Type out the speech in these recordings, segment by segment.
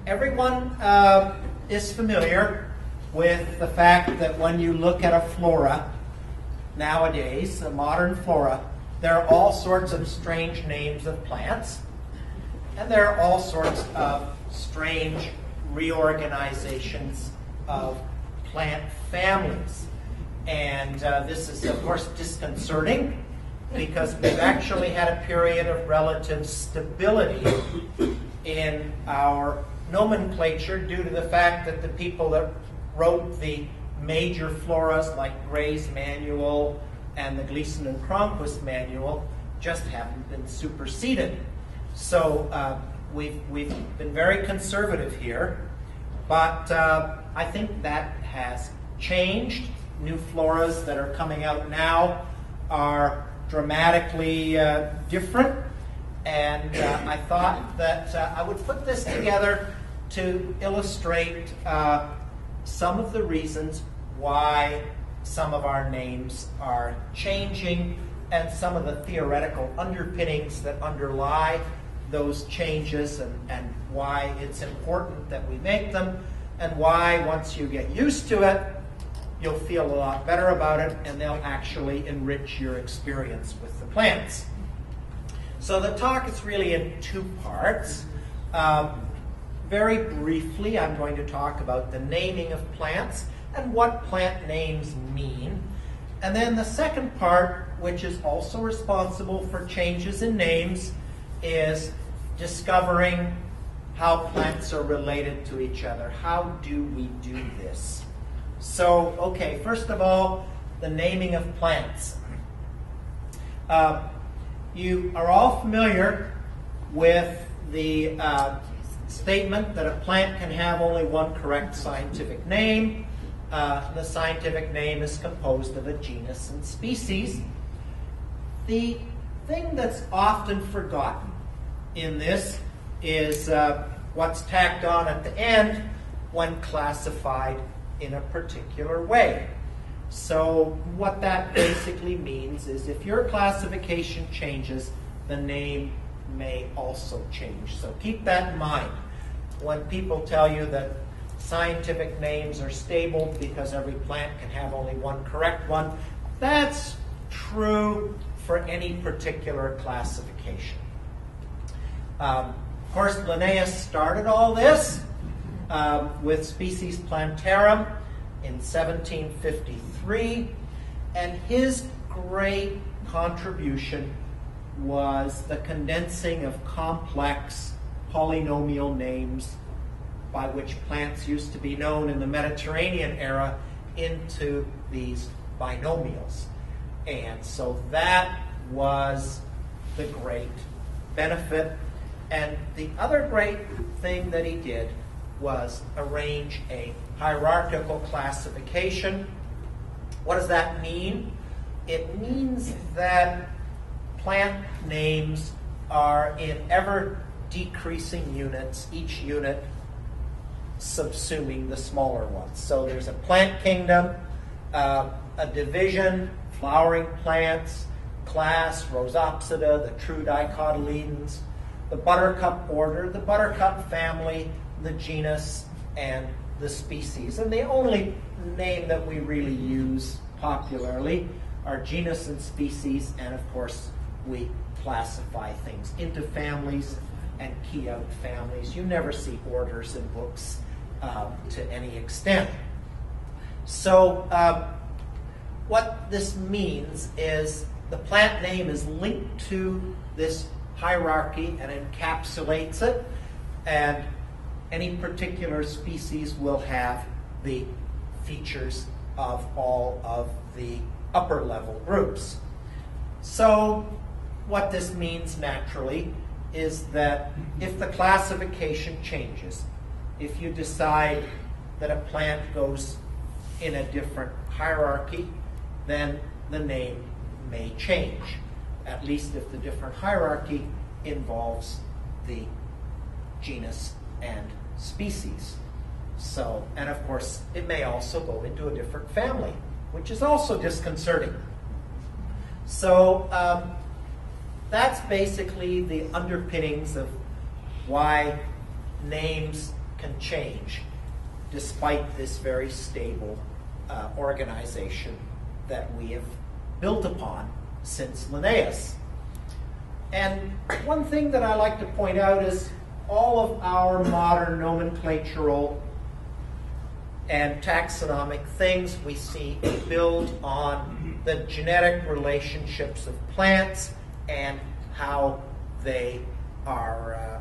Everyone is familiar with the fact that when you look at a flora nowadays, a modern flora, there are all sorts of strange names of plants, and there are all sorts of strange reorganizations of plant families. And this is, of course, disconcerting because we've actually had a period of relative stability in our nomenclature due to the fact that the people that wrote the major floras like Gray's Manual and the Gleason and Cronquist Manual just haven't been superseded. So we've been very conservative here, but I think that has changed. New floras that are coming out now are dramatically different, and I thought that I would put this together to illustrate some of the reasons why some of our names are changing and some of the theoretical underpinnings that underlie those changes, and why it's important that we make them, and why once you get used to it, you'll feel a lot better about it, and they'll actually enrich your experience with the plants. So the talk is really in two parts. Very briefly, I'm going to talk about the naming of plants and what plant names mean. And then the second part, which is also responsible for changes in names, is discovering how plants are related to each other. How do we do this? So, okay, first of all, the naming of plants. You are all familiar with the statement that a plant can have only one correct scientific name. The scientific name is composed of a genus and species. The thing that's often forgotten in this is what's tacked on at the end when classified in a particular way. So what that basically means is if your classification changes, the name may also change. So keep that in mind. When people tell you that scientific names are stable because every plant can have only one correct one, that's true for any particular classification. Of course, Linnaeus started all this with Species Plantarum in 1753, and his great contribution was the condensing of complex polynomial names by which plants used to be known in the Mediterranean era into these binomials. And so that was the great benefit. And the other great thing that he did was arrange a hierarchical classification. What does that mean? It means that plant names are in ever decreasing units, each unit subsuming the smaller ones. So there's a plant kingdom, a division, flowering plants, class, Rhosopsida, the true dicotyledons, the buttercup order, the buttercup family, the genus, and the species. And the only name that we really use popularly are genus and species, and of course we classify things into families and key out families. You never see orders in books to any extent. So what this means is the plant name is linked to this hierarchy and encapsulates it, and any particular species will have the features of all of the upper level groups. So what this means naturally is that if the classification changes, if you decide that a plant goes in a different hierarchy, then the name may change, at least if the different hierarchy involves the genus and species. So, and of course, it may also go into a different family, which is also disconcerting. So that's basically the underpinnings of why names can change despite this very stable organization that we have built upon since Linnaeus. And one thing that I like to point out is all of our modern nomenclatural and taxonomic things we see build on the genetic relationships of plants and how they are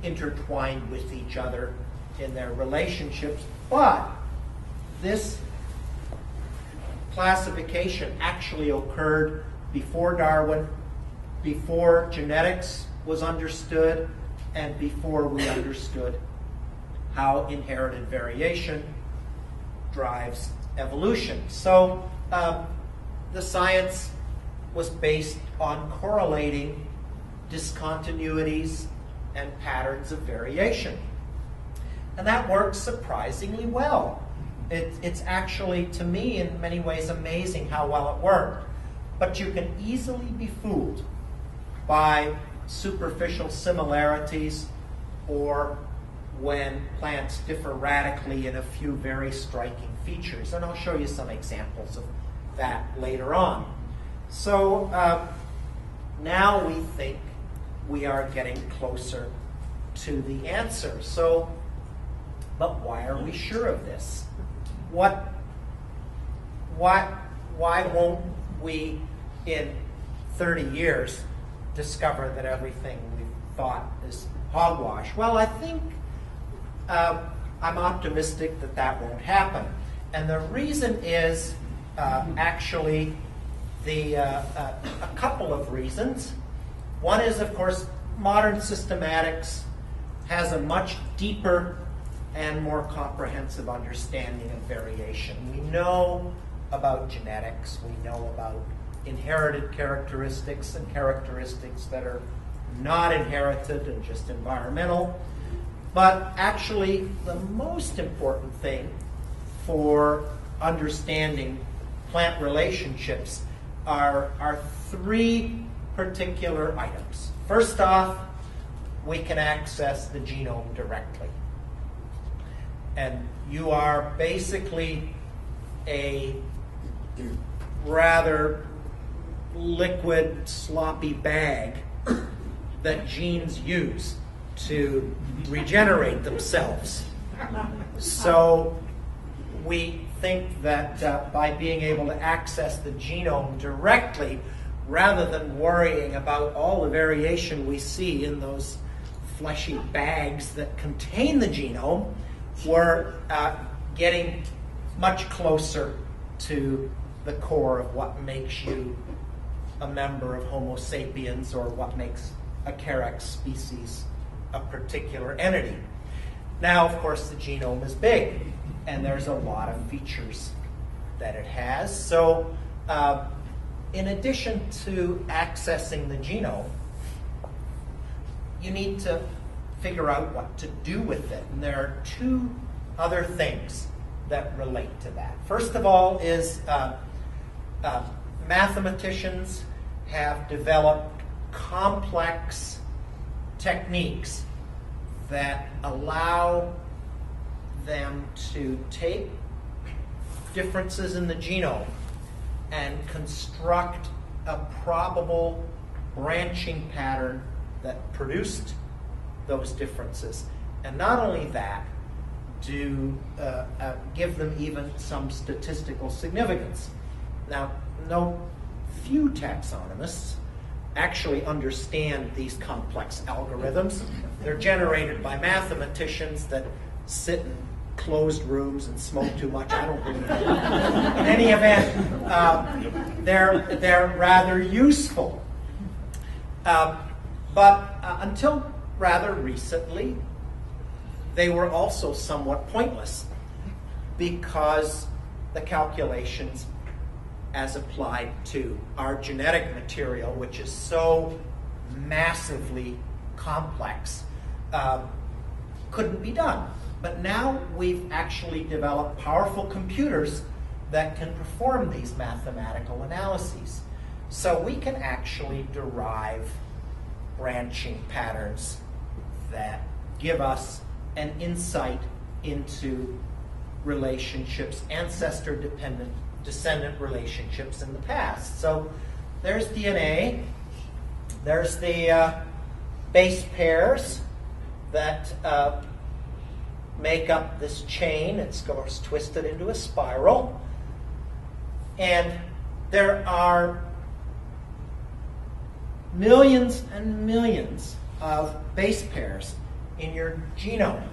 intertwined with each other in their relationships. But this classification actually occurred before Darwin, before genetics was understood, and before we understood how inherited variation drives evolution. So the science was based on correlating discontinuities and patterns of variation. And that works surprisingly well. It's actually, to me, in many ways amazing how well it worked. But you can easily be fooled by superficial similarities or when plants differ radically in a few very striking features. And I'll show you some examples of that later on. So now we think we are getting closer to the answer. So, but why are we sure of this? Why won't we, in 30 years, discover that everything we've thought is hogwash? Well, I think I'm optimistic that that won't happen. And the reason is actually a couple of reasons. One is, of course, modern systematics has a much deeper and more comprehensive understanding of variation. We know about genetics, we know about inherited characteristics and characteristics that are not inherited and just environmental. But actually, the most important thing for understanding plant relationships are three particular items. First off, we can access the genome directly. And you are basically a rather liquid, sloppy bag that genes use to regenerate themselves. So we think that by being able to access the genome directly, rather than worrying about all the variation we see in those fleshy bags that contain the genome, we're getting much closer to the core of what makes you a member of Homo sapiens, or what makes a Carex species a particular entity. Now, of course, the genome is big, and there's a lot of features that it has. So in addition to accessing the genome, you need to figure out what to do with it. And there are two other things that relate to that. First of all is mathematicians have developed complex techniques that allow them to take differences in the genome and construct a probable branching pattern that produced those differences. And not only that, to give them even some statistical significance. Now, few taxonomists actually understand these complex algorithms. They're generated by mathematicians that sit in closed rooms and smoke too much. I don't believe it. In any event, they're rather useful. But until rather recently, they were also somewhat pointless, because the calculations as applied to our genetic material, which is so massively complex, couldn't be done. But now we've actually developed powerful computers that can perform these mathematical analyses. So we can actually derive branching patterns that give us an insight into relationships, ancestor-dependent, descendant relationships in the past. So there's DNA. There's the base pairs that make up this chain. It's goes twisted into a spiral. And there are millions and millions of base pairs in your genome.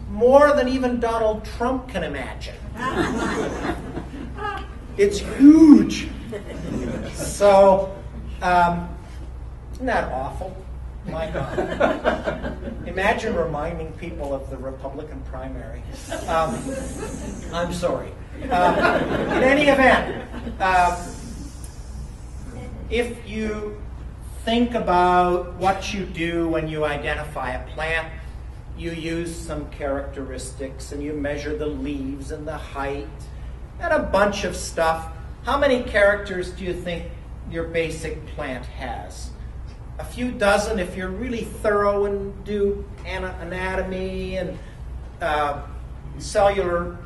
More than even Donald Trump can imagine. It's huge. So, isn't that awful? My God. Imagine reminding people of the Republican primary. I'm sorry. In any event, if you think about what you do when you identify a plant, you use some characteristics and you measure the leaves and the height and a bunch of stuff. How many characters do you think your basic plant has? A few dozen. If you're really thorough and do anatomy and cellular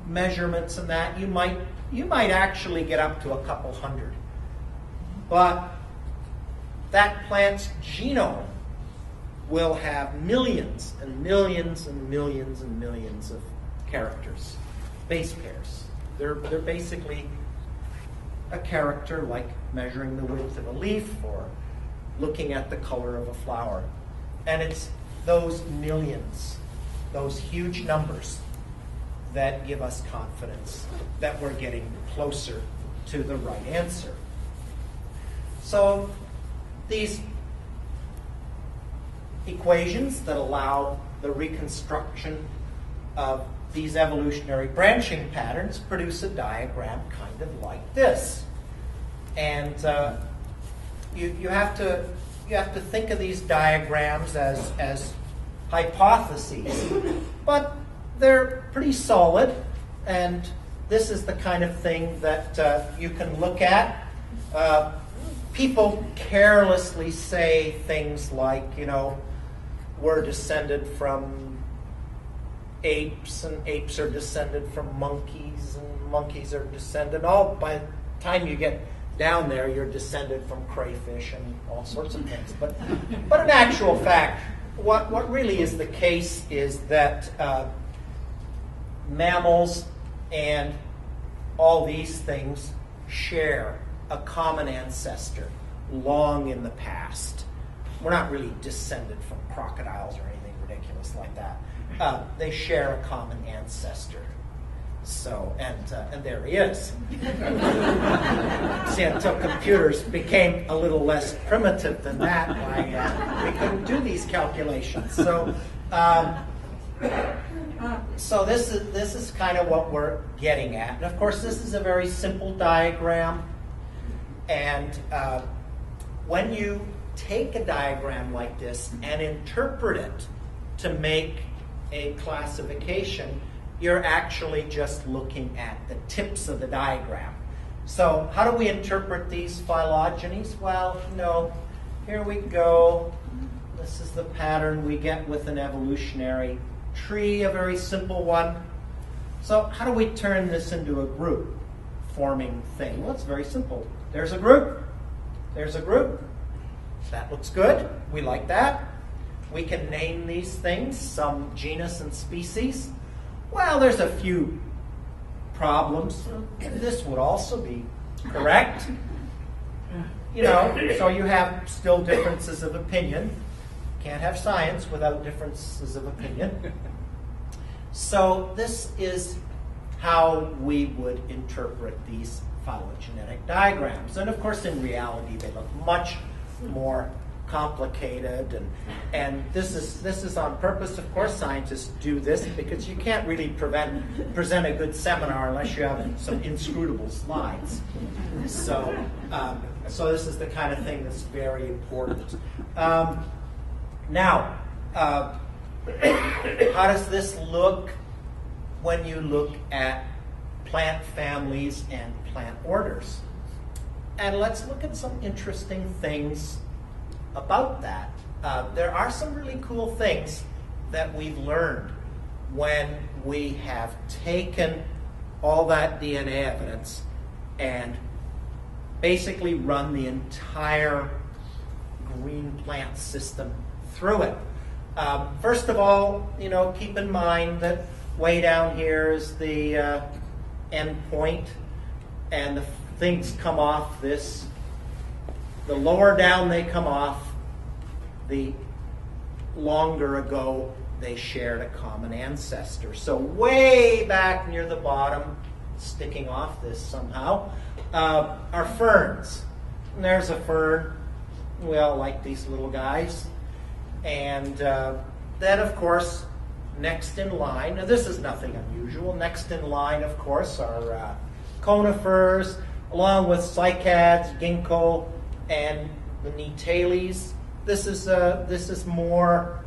measurements and that, you might actually get up to a couple hundred. But that plant's genome will have millions and millions and millions and millions of characters, base pairs. They're basically a character like measuring the width of a leaf or looking at the color of a flower. And it's those millions, those huge numbers, that give us confidence that we're getting closer to the right answer. So these equations that allow the reconstruction of these evolutionary branching patterns produce a diagram kind of like this. And you have to think of these diagrams as hypotheses, but they're pretty solid, and this is the kind of thing that you can look at. People carelessly say things like, we're descended from apes, and apes are descended from monkeys, and monkeys are descended. By the time you get down there, you're descended from crayfish and all sorts of things. But in actual fact, what really is the case is that mammals and all these things share a common ancestor long in the past. We're not really descended from crocodiles or anything ridiculous like that. They share a common ancestor. So, and there he is. See, until computers became a little less primitive than that, we couldn't do these calculations. So this is kind of what we're getting at. And of course, this is a very simple diagram. And when you take a diagram like this and interpret it to make a classification, you're actually just looking at the tips of the diagram. So how do we interpret these phylogenies? Well, here we go. This is the pattern we get with an evolutionary tree, a very simple one. So how do we turn this into a group forming thing? Well, it's very simple. There's a group. There's a group. That looks good. We like that. We can name these things, some genus and species. Well, there's a few problems. This would also be correct. So you have still differences of opinion. Can't have science without differences of opinion. So this is how we would interpret these phylogenetic diagrams. And of course, in reality, they look much more complicated, and this is on purpose. Of course, scientists do this because you can't really present a good seminar unless you have some inscrutable slides. So this is the kind of thing that's very important. Now, how does this look when you look at plant families and plant orders? And let's look at some interesting things about that. There are some really cool things that we've learned when we have taken all that DNA evidence and basically run the entire green plant system through it. First of all, keep in mind that way down here is the end point, and the things come off this. The lower down they come off, the longer ago they shared a common ancestor. So way back near the bottom, sticking off this somehow, are ferns. And there's a fern. We all like these little guys. And then, of course, next in line, now this is nothing unusual, next in line, of course, are conifers, along with cycads, ginkgo, and the Netales. This is more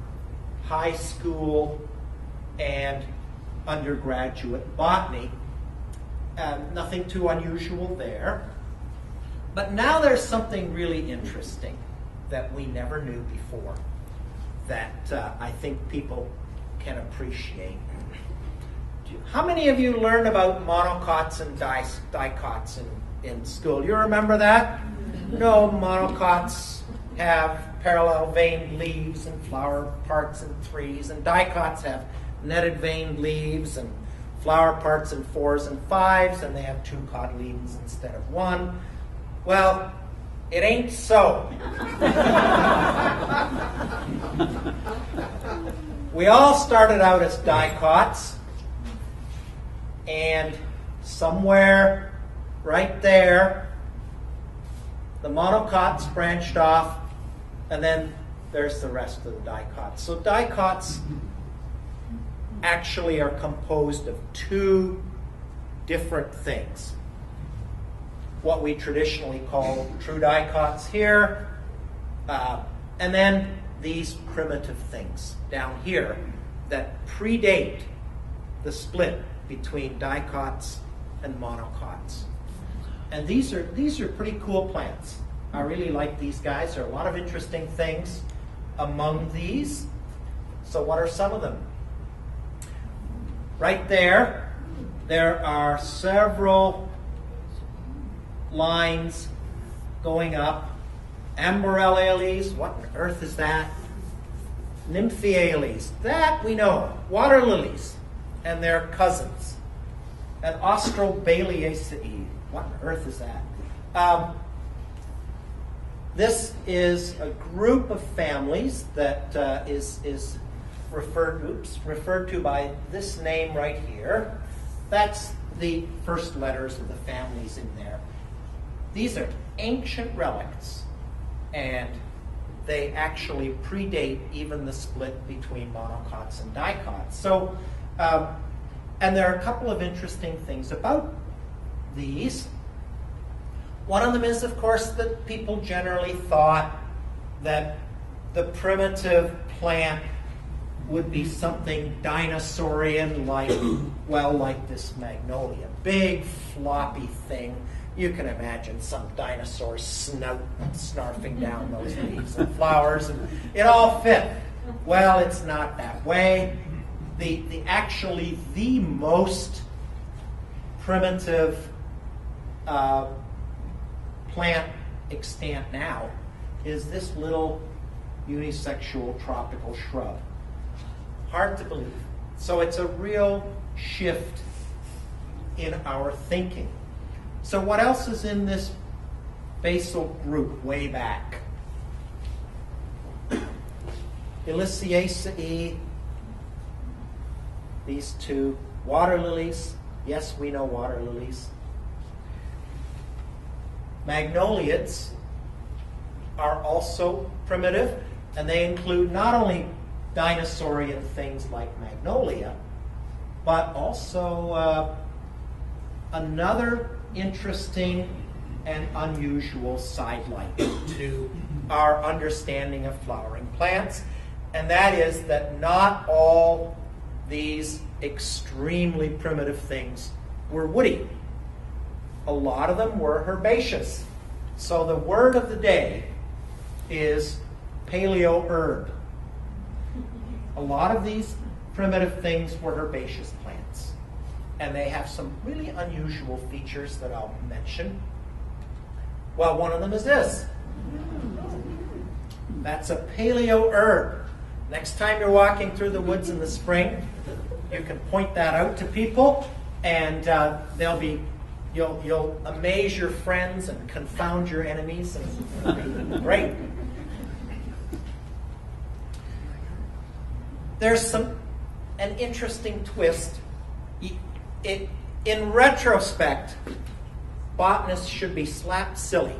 high school and undergraduate botany. Nothing too unusual there. But now there's something really interesting that we never knew before that I think people can appreciate. How many of you learned about monocots and dicots in school? You remember that? No, monocots have parallel veined leaves and flower parts in threes, and dicots have netted veined leaves and flower parts in fours and fives, and they have two cotyledons instead of one. Well, it ain't so. We all started out as dicots, and somewhere right there, the monocots branched off, and then there's the rest of the dicots. So dicots actually are composed of two different things. What we traditionally call true dicots here, and then these primitive things down here that predate the split between dicots and monocots. And these are pretty cool plants. I really like these guys. There are a lot of interesting things among these. So what are some of them? Right there are several lines going up. Amborellales, what on earth is that? Nymphaeales, that we know. Water lilies and their cousins. And Austrobalaceae, what on earth is that? This is a group of families that is referred to by this name right here. That's the first letters of the families in there. These are ancient relics, and they actually predate even the split between monocots and dicots. So, and there are a couple of interesting things about these. One of them is, of course, that people generally thought that the primitive plant would be something dinosaurian, like this magnolia. Big, floppy thing. You can imagine some dinosaur snout snarfing down those leaves and flowers, and it all fit. Well, it's not that way. Actually the most primitive plant extant now is this little unisexual tropical shrub. Hard to believe. So it's a real shift in our thinking. So what else is in this basal group way back? Elysiaceae, these two. Water lilies. Yes, we know water lilies. Magnoliids are also primitive, and they include not only dinosaurian things like magnolia, but also another interesting and unusual sidelight to our understanding of flowering plants, and that is that not all these extremely primitive things were woody. A lot of them were herbaceous. So the word of the day is paleo herb. A lot of these primitive things were herbaceous plants. And they have some really unusual features that I'll mention. Well, one of them is this. That's a paleo herb. Next time you're walking through the woods in the spring, you can point that out to people, and you'll amaze your friends and confound your enemies, and it'll be great. There's an interesting twist. In retrospect, botanists should be slapped silly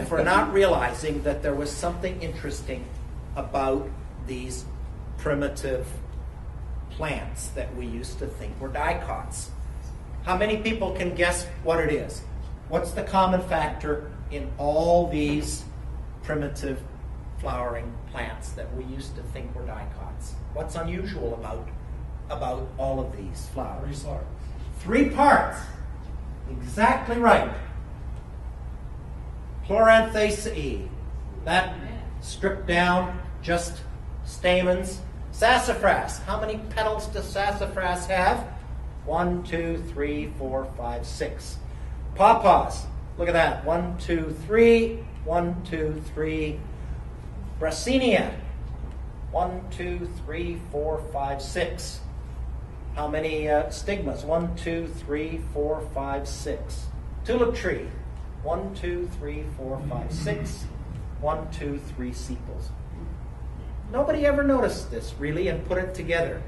for not realizing that there was something interesting about these primitive plants that we used to think were dicots. How many people can guess what it is? What's the common factor in all these primitive flowering plants that we used to think were dicots? What's unusual about all of these flowers? 3 parts. Exactly right. Chloranthaceae. That stripped down, just stamens. Sassafras. How many petals does sassafras have? 1, 2, 3, 4, 5, 6. Pawpaws. Look at that. 1, 2, 3. 1, 2, 3. Brassinia. 1, 2, 3, 4, 5, 6. How many stigmas? 1, 2, 3, 4, 5, 6. Tulip tree. 1, 2, 3, 4, 5, 6. 1, 2, 3 sepals. Nobody ever noticed this, really, and put it together,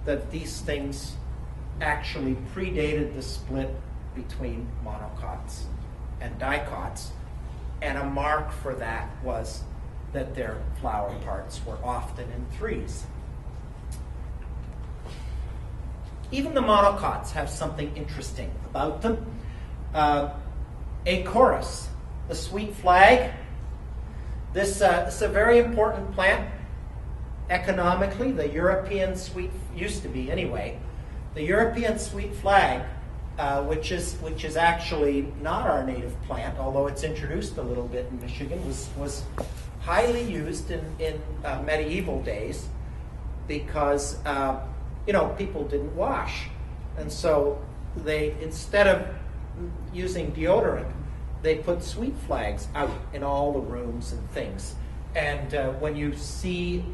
that these things actually predated the split between monocots and dicots. And a mark for that was that their flower parts were often in 3s. Even the monocots have something interesting about them. Acorus, the sweet flag. This is a very important plant economically. The European sweet, used to be anyway, the European sweet flag, which is actually not our native plant, although it's introduced a little bit in Michigan, was highly used in medieval days because people didn't wash, and so they, instead of using deodorant, they put sweet flags out in all the rooms and things. And when you see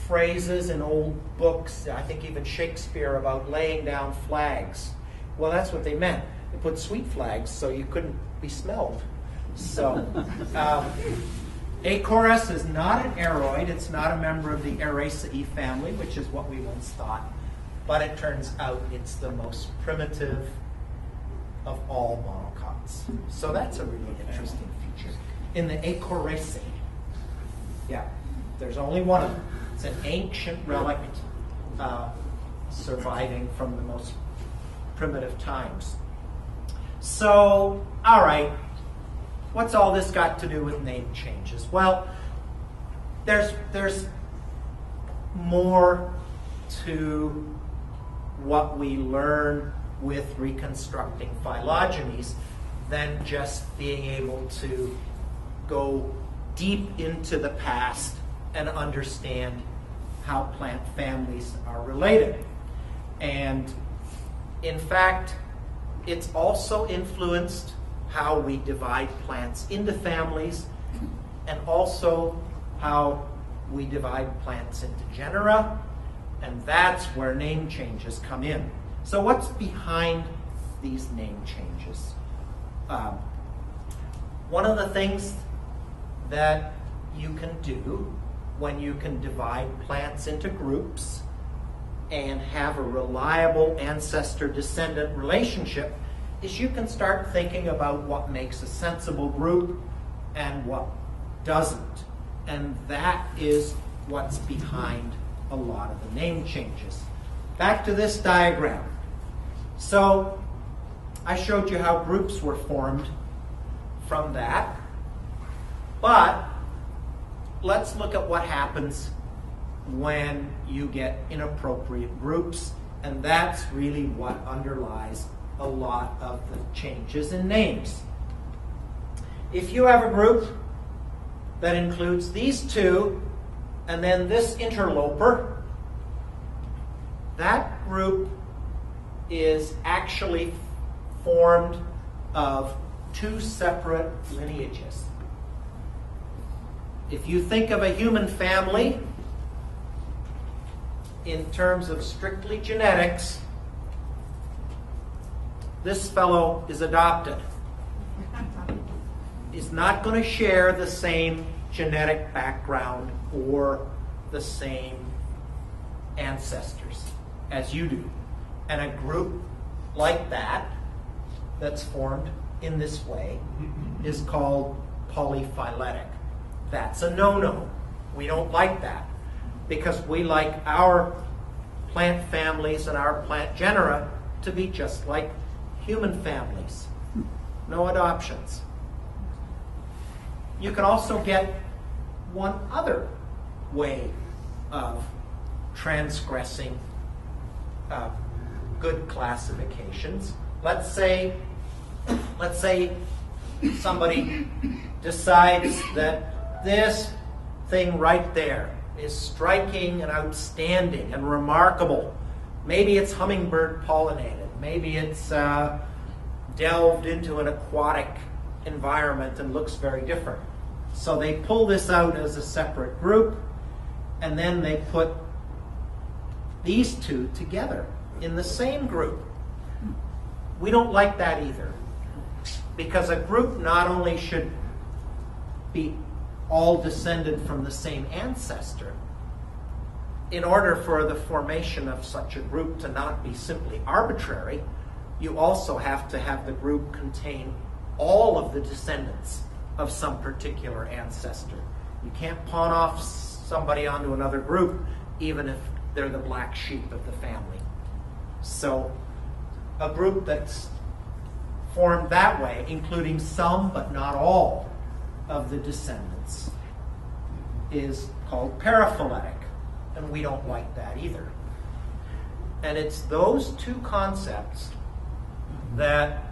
phrases in old books, I think even Shakespeare, about laying down flags, well, that's what they meant. They put sweet flags so you couldn't be smelled. So Acorus is not an aroid. It's not a member of the Araceae family, which is what we once thought. But it turns out it's the most primitive of all monocots. So that's a really interesting feature. In the Acoraceae, yeah, there's only one of them. It's an ancient relic surviving from the most primitive times. So, all right. What's all this got to do with name changes? Well, there's more to what we learn with reconstructing phylogenies than just being able to go deep into the past and understand how plant families are related. And in fact, it's also influenced how we divide plants into families, and also how we divide plants into genera, and that's where name changes come in. So what's behind these name changes? One of the things that you can do when you can divide plants into groups and have a reliable ancestor-descendant relationship is you can start thinking about what makes a sensible group and what doesn't. And that is what's behind a lot of the name changes. Back to this diagram. So I showed you how groups were formed from that. But let's look at what happens when you get inappropriate groups. And that's really what underlies a lot of the changes in names. If you have a group that includes these two And then this interloper, that group is actually formed of two separate lineages. If you think of a human family in terms of strictly genetics, this fellow is adopted. Is not going to share the same genetic background or the same ancestors as you do. And a group like that, that's formed in this way, is called polyphyletic. That's a no-no. We don't like that because we like our plant families and our plant genera to be just like human families. No adoptions. You can also get one other way of transgressing good classifications. Let's say somebody decides that this thing right there is striking and outstanding and remarkable. Maybe it's hummingbird pollinated. Maybe it's delved into an aquatic environment and looks very different. So they pull this out as a separate group, and then they put these two together in the same group. We don't like that either, because a group not only should be all descended from the same ancestor, in order for the formation of such a group to not be simply arbitrary, you also have to have the group contain all of the descendants of some particular ancestor. You can't pawn off somebody onto another group, even if they're the black sheep of the family. So a group that's formed that way, including some but not all of the descendants, is called paraphyletic, and we don't like that either. And it's those two concepts that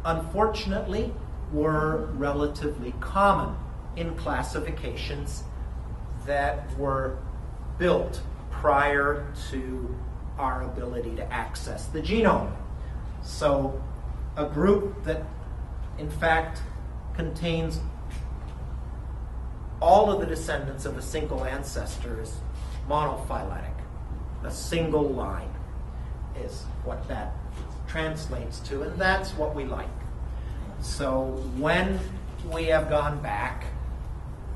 unfortunately were relatively common in classifications that were built prior to our ability to access the genome. So a group that in fact contains all of the descendants of a single ancestor is monophyletic. A single line is what that translates to, and that's what we like. So when we have gone back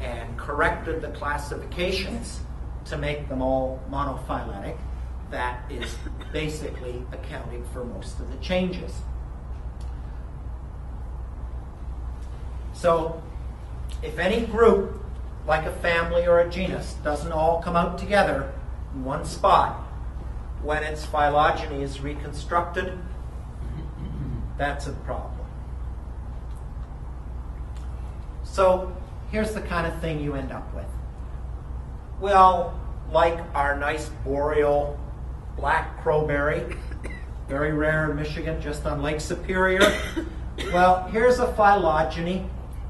and corrected the classifications to make them all monophyletic, that is basically accounting for most of the changes. So if any group, like a family or a genus, doesn't all come out together in one spot, when its phylogeny is reconstructed, that's a problem. So here's the kind of thing you end up with. Well, like our nice boreal black crowberry, very rare in Michigan, just on Lake Superior. Well, here's a phylogeny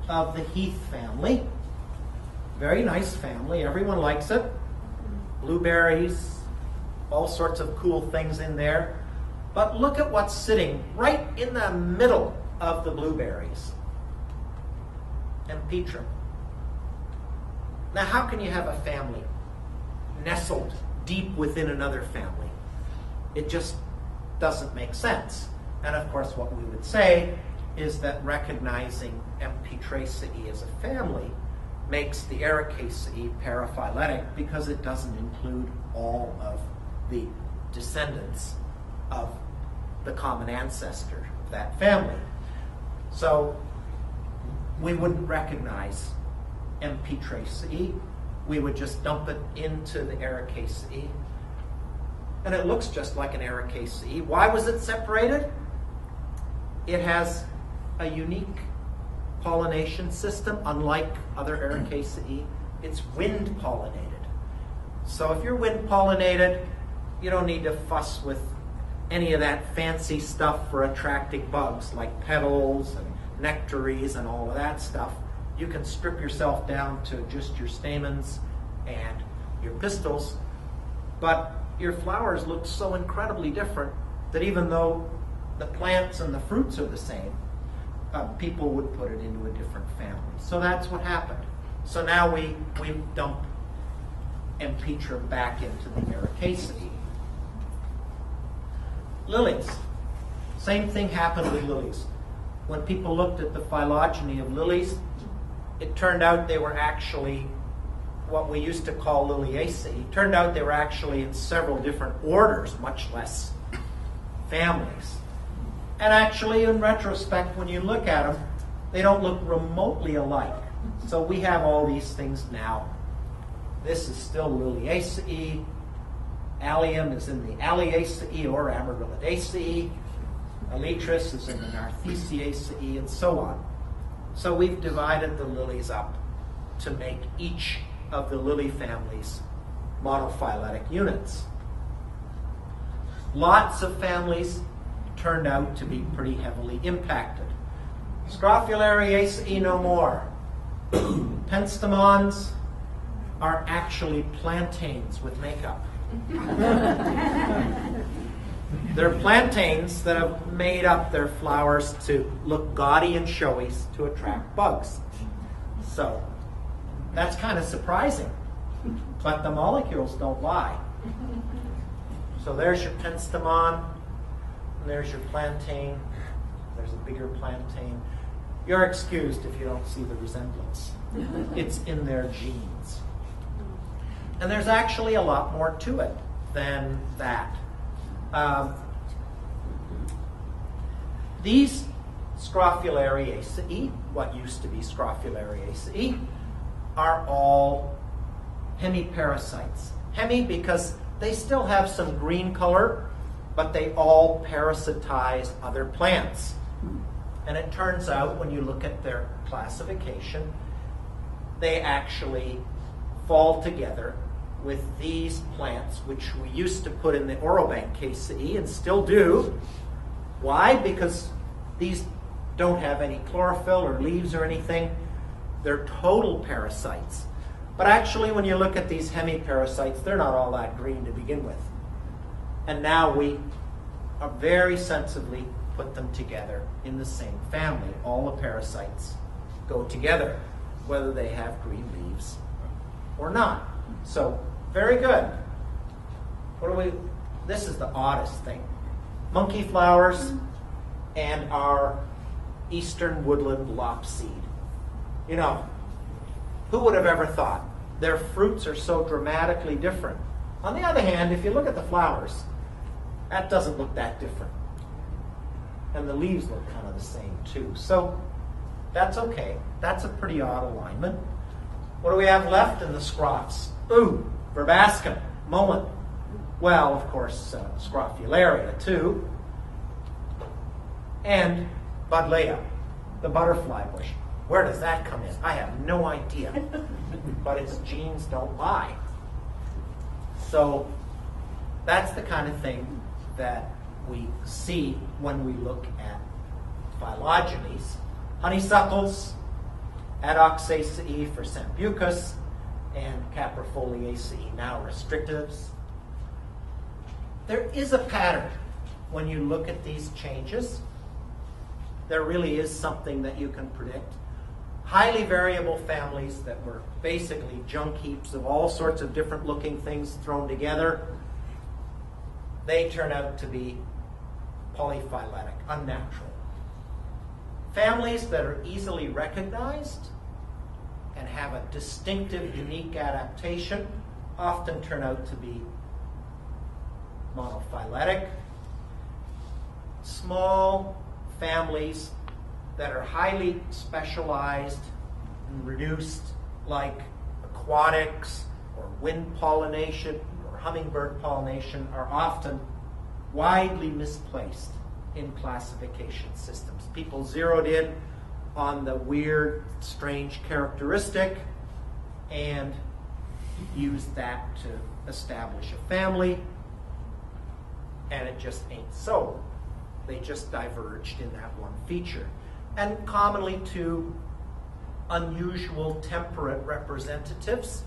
of the heath family. Very nice family, everyone likes it. Blueberries, all sorts of cool things in there. But look at what's sitting right in the middle of the blueberries. Empetrum. Now, how can you have a family nestled deep within another family? It just doesn't make sense. And of course, what we would say is that recognizing Empetraceae as a family makes the Ericaceae paraphyletic because it doesn't include all of the descendants of the common ancestor of that family. So we wouldn't recognize Empetraceae. We would just dump it into the Ericaceae. And it looks just like an Ericaceae. Why was it separated? It has a unique pollination system, unlike other Ericaceae. It's wind pollinated. So if you're wind pollinated, you don't need to fuss with any of that fancy stuff for attracting bugs like petals and nectaries and all of that stuff. You can strip yourself down to just your stamens and your pistils, but your flowers look so incredibly different that even though the plants and the fruits are the same, people would put it into a different family. So that's what happened. So now we dump Empetrum back into the Ericaceae. Lilies. Same thing happened with lilies. When people looked at the phylogeny of lilies, it turned out they were actually what we used to call Liliaceae. It turned out they were actually in several different orders, much less families. And actually, in retrospect, when you look at them, they don't look remotely alike. So we have all these things now. This is still Liliaceae. Allium is in the Alliaceae or Amaryllidaceae. Elytris is in the Nartheciaceae, and so on. So we've divided the lilies up to make each of the lily families monophyletic units. Lots of families turned out to be pretty heavily impacted. Scrophulariaceae no more. Penstemons are actually plantains with makeup. They're plantains that have made up their flowers to look gaudy and showy to attract bugs. So that's kind of surprising, but the molecules don't lie. So there's your penstemon, and there's your plantain. There's a bigger plantain. You're excused if you don't see the resemblance. It's in their genes. And there's actually a lot more to it than that. These Scrophulariaceae, what used to be Scrophulariaceae, are all hemiparasites. Hemi because they still have some green color, but they all parasitize other plants. And it turns out when you look at their classification, they actually fall together with these plants, which we used to put in the Orobanchaceae and still do. Why? Because these don't have any chlorophyll or leaves or anything. They're total parasites. But actually, when you look at these hemiparasites, they're not all that green to begin with. And now we are very sensibly put them together in the same family. All the parasites go together, whether they have green leaves or not. So, very good. This is the oddest thing. Monkey flowers and our eastern woodland lopseed. You know, who would have ever thought? Their fruits are so dramatically different. On the other hand, if you look at the flowers, that doesn't look that different. And the leaves look kind of the same too. So that's okay. That's a pretty odd alignment. What do we have left in the scrophs? Ooh, verbascum, mullen. Well, of course, Scrophularia too. And Buddleia, the butterfly bush. Where does that come in? I have no idea. But its genes don't lie. So that's the kind of thing that we see when we look at phylogenies. Honeysuckles, Adoxaceae for Sambucus, and Caprifoliaceae, now restrictives. There is a pattern when you look at these changes. There really is something that you can predict. Highly variable families that were basically junk heaps of all sorts of different looking things thrown together, they turn out to be polyphyletic, unnatural. Families that are easily recognized and have a distinctive, unique adaptation often turn out to be monophyletic. Small families that are highly specialized and reduced, like aquatics or wind pollination or hummingbird pollination, are often widely misplaced in classification systems. People zeroed in on the weird, strange characteristic and used that to establish a family, and it just ain't so. They just diverged in that one feature. And commonly to unusual temperate representatives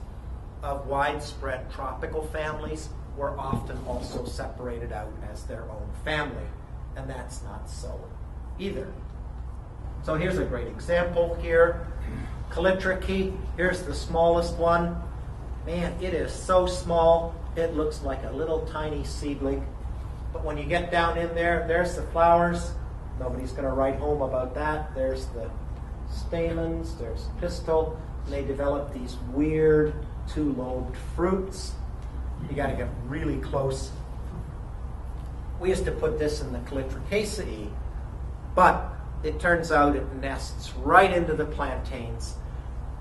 of widespread tropical families were often also separated out as their own family, and that's not so either. So here's a great example here. Calitrichae, here's the smallest one. Man, it is so small, it looks like a little tiny seedling. But when you get down in there, there's the flowers. Nobody's going to write home about that. There's the stamens, there's pistil, and they develop these weird two-lobed fruits. You got to get really close. We used to put this in the Calitrichaceae, but it turns out it nests right into the plantains,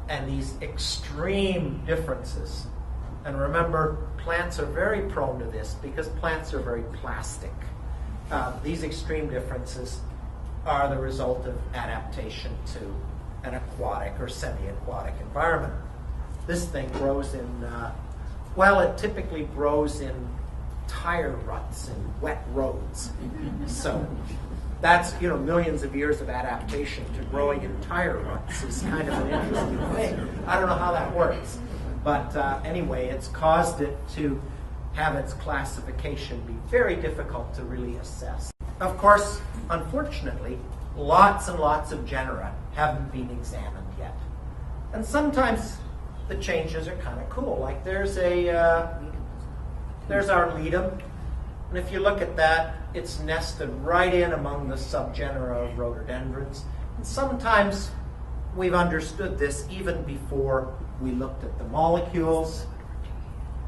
and these extreme differences. And remember, plants are very prone to this because plants are very plastic. These extreme differences are the result of adaptation to an aquatic or semi-aquatic environment. This thing grows in, it typically grows in tire ruts and wet roads. So that's, millions of years of adaptation to growing in tire ruts is kind of an interesting thing. I don't know how that works. But anyway, it's caused it to have its classification be very difficult to really assess. Of course, unfortunately, lots and lots of genera haven't been examined yet. And sometimes the changes are kind of cool. Like there's our ledum, and if you look at that, it's nested right in among the subgenera of rhododendrons. And sometimes we've understood this even before we looked at the molecules.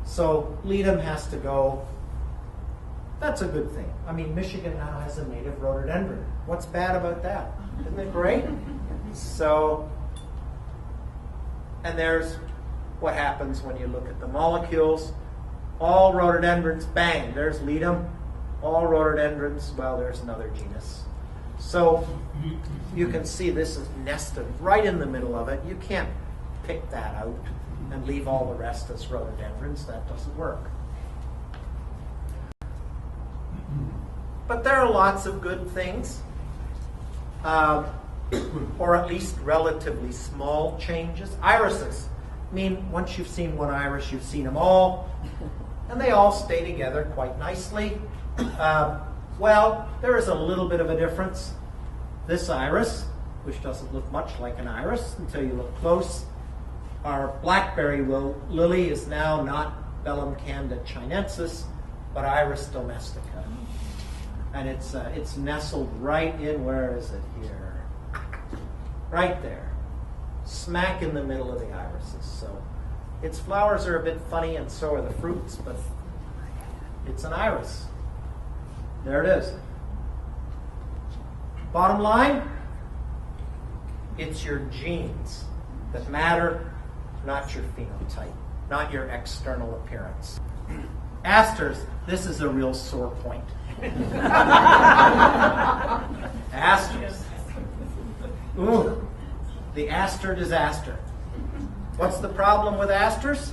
So ledum has to go. That's a good thing. I mean, Michigan now has a native rhododendron. What's bad about that? Isn't it great? So, and there's what happens when you look at the molecules. All rhododendrons, bang, there's ledum. All rhododendrons, well, there's another genus. So you can see this is nested right in the middle of it. You can't pick that out and leave all the rest as rhododendrons. That doesn't work. But there are lots of good things, or at least relatively small changes. Irises. I mean, once you've seen one iris, you've seen them all, and they all stay together quite nicely. There is a little bit of a difference. This iris, which doesn't look much like an iris until you look close, our blackberry lily is now not Bellum candida chinensis, but Iris domestica. And it's nestled right in, where is it here? Right there. Smack in the middle of the irises. So its flowers are a bit funny, and so are the fruits, but it's an iris. There it is. Bottom line, it's your genes that matter, not your phenotype, not your external appearance. Asters, this is a real sore point. Asters. Ooh, the aster disaster. What's the problem with asters?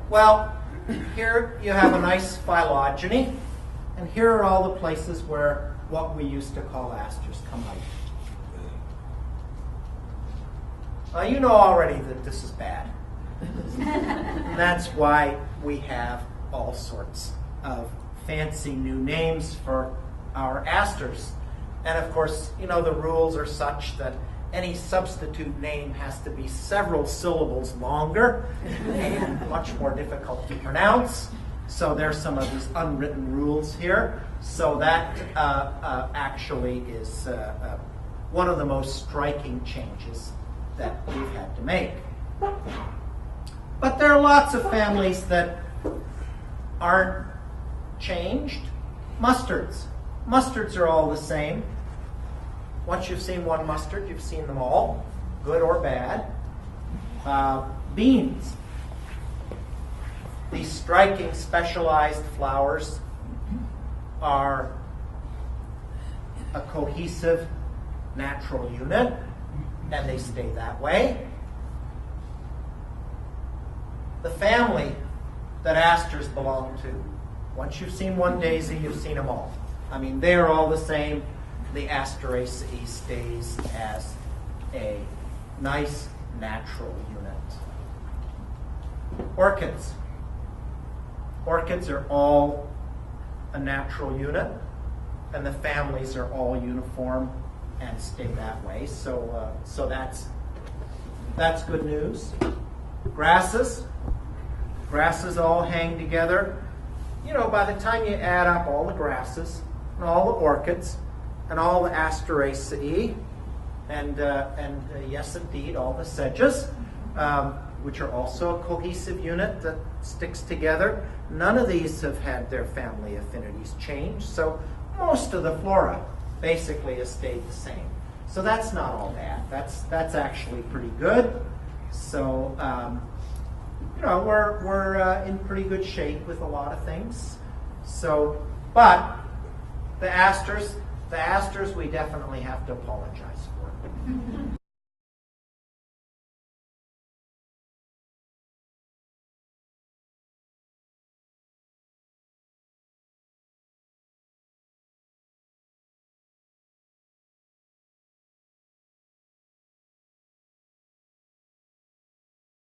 Well, here you have a nice phylogeny, and here are all the places where what we used to call asters come out. You know already that this is bad. And that's why we have all sorts of fancy new names for our asters. And of course, the rules are such that any substitute name has to be several syllables longer and much more difficult to pronounce. So there's some of these unwritten rules here. So that actually is one of the most striking changes that we've had to make. But there are lots of families that aren't changed. Mustards. Mustards are all the same. Once you've seen one mustard, you've seen them all, good or bad. Beans. These striking specialized flowers are a cohesive natural unit, and they stay that way. The family that asters belong to, once you've seen one daisy, you've seen them all. I mean, they're all the same. The Asteraceae stays as a nice natural unit. Orchids. Orchids are all a natural unit, and the families are all uniform and stay that way. So that's good news. Grasses. Grasses all hang together. You know, by the time you add up all the grasses and all the orchids and all the Asteraceae and yes, indeed, all the sedges, which are also a cohesive unit that sticks together, none of these have had their family affinities change. So most of the flora basically has stayed the same. So that's not all bad. That's actually pretty good. So you know, we're in pretty good shape with a lot of things. So, but the asters we definitely have to apologize for.